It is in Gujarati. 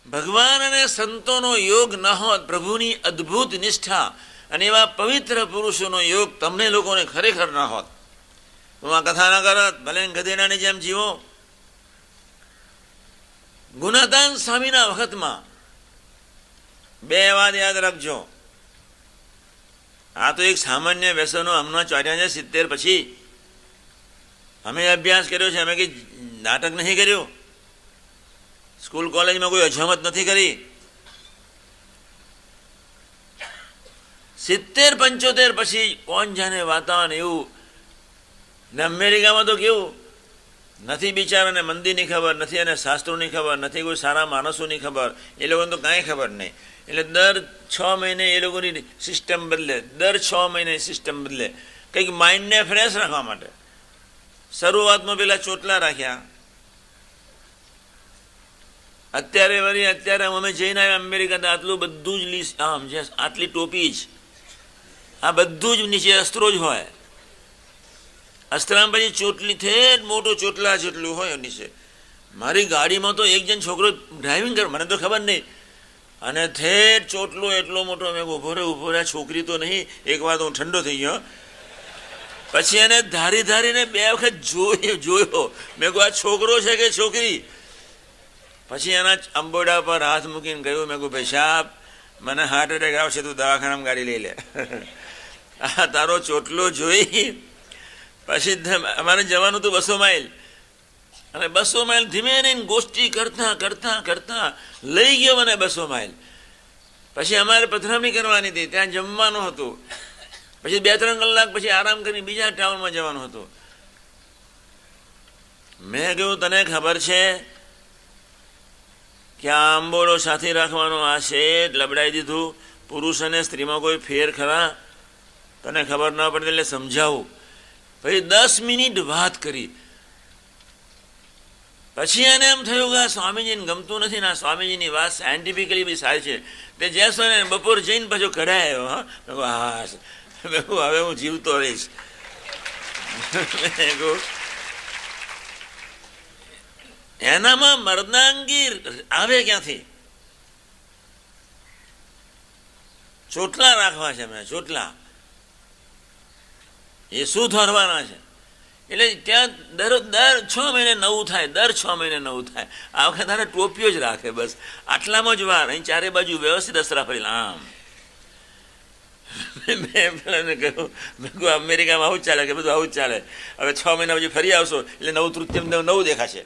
ભગવાન અને સંતોનો યોગ ન હોત, પ્રભુની અદ્ભુત નિષ્ઠા અને એવા પવિત્ર પુરુષોનો યોગ તમને લોકોને ખરેખર ન હોત, તો આ કથા ન કરત, ભલે ગધેડાની જેમ જીવો. ગુણાદાન સ્વામીના વખતમાં બે વાત યાદ રાખજો. આ તો એક સામાન્ય વ્યસનો હમણાં ચોર્યા છે 70 પછી. અમે અભ્યાસ કર્યો છે, અમે કંઈ નાટક નહીં કર્યું, સ્કૂલ કોલેજમાં કોઈ અજામત નથી કરી. 70-75 પછી કોણ જાણે વાતાવરણ એવું. ને અમેરિકામાં તો કેવું, નથી બિચારાને મંદિરની ખબર, નથી એને શાસ્ત્રોની ખબર, નથી કોઈ સારા માણસોની ખબર, એ લોકોને તો કાંઈ ખબર નહીં. એટલે દર 6 મહિને એ લોકોની સિસ્ટમ બદલે, દર 6 મહિને સિસ્ટમ બદલે, કંઈક માઇન્ડને ફ્રેશ રાખવા માટે. શરૂઆતમાં પેલા ચોટલા રાખ્યા, અત્યારે અમે જઈને આવ્યા અમેરિકા, આટલું બધું જ લીસ, આમ જે આટલી ટોપી જ, આ બધું જ નીચે અસ્ત્રો જ હોય. અસ્ત્રામ પછી ચોટલી થેટ મોટો ચોટલા જેટલું હોય નીચે. મારી ગાડીમાં તો એક જણ છોકરો ડ્રાઇવિંગ કરે, મને તો ખબર નહીં, અને થેટ ચોટલો એટલો મોટો. મેં ઉભો રહે, છોકરી તો નહીં. એક વાર હું ઠંડો થઈ ગયો, પછી એને ધારીને 2 વખત જોયો. મેં કહું આ છોકરો છે કે છોકરી? પછી એના અંબોડા પર હાથ મૂકીને કહ્યું, મેં કહું ભાઈ સાહેબ, મને હાર્ટ એટેક આવશે, તું દવાખાનામાં ગાડી લઈ લે. આ તારો ચોટલો જોઈ. પછી અમારે જવાનું હતું 200 માઇલ, અને 200 માઇલ ધીમે રહીને ગોષ્ઠી કરતા લઈ ગયો મને 200 માઇલ. પછી અમારે પધરામણી કરવાની હતી, ત્યાં જમવાનું હતું. પછી 2-3 કલાક પછી આરામ કરીને બીજા ટાઉનમાં જવાનું હતું. મેં કહ્યું તને ખબર છે કે આ આંબોળો સાથે રાખવાનો આ શેઠ લબડાઈ દીધું? પુરુષ અને સ્ત્રીમાં કોઈ ફેર ખરા? તને ખબર ન પડે એટલે સમજાવું. પછી 10 મિનિટ વાત કરી. પછી એને એમ થયું કે આ સ્વામીજીને ગમતું નથી ને આ સ્વામીજીની વાત સાયન્ટિફિકલી બી સારી છે. તે જેસો ને બપોર જઈને પાછો કઢાયો. હા, હવે હું જીવતો રહીશ. એનામાં મર્દાંગી આવે ક્યાંથી? ચોટલા રાખવા છે મેં, ચોટલા. એ શું ધરવાના છે? એટલે ત્યાં દર 6 મહિને નવું થાય, દર 6 મહિને નવું થાય. આ વખતે તારે ટોપીઓ જ રાખે, બસ આટલામાં જ વાર. અહીં ચારે બાજુ વ્યવસ્થિત અસરા ફરેલા આમ. મેં પેલાને કહ્યું, મેં કહ્યું અમેરિકામાં આવું જ ચાલે, કે બધું આવું જ ચાલે. હવે 6 મહિના પછી ફરી આવશો એટલે નવું તૃતીય નવું દેખાશે.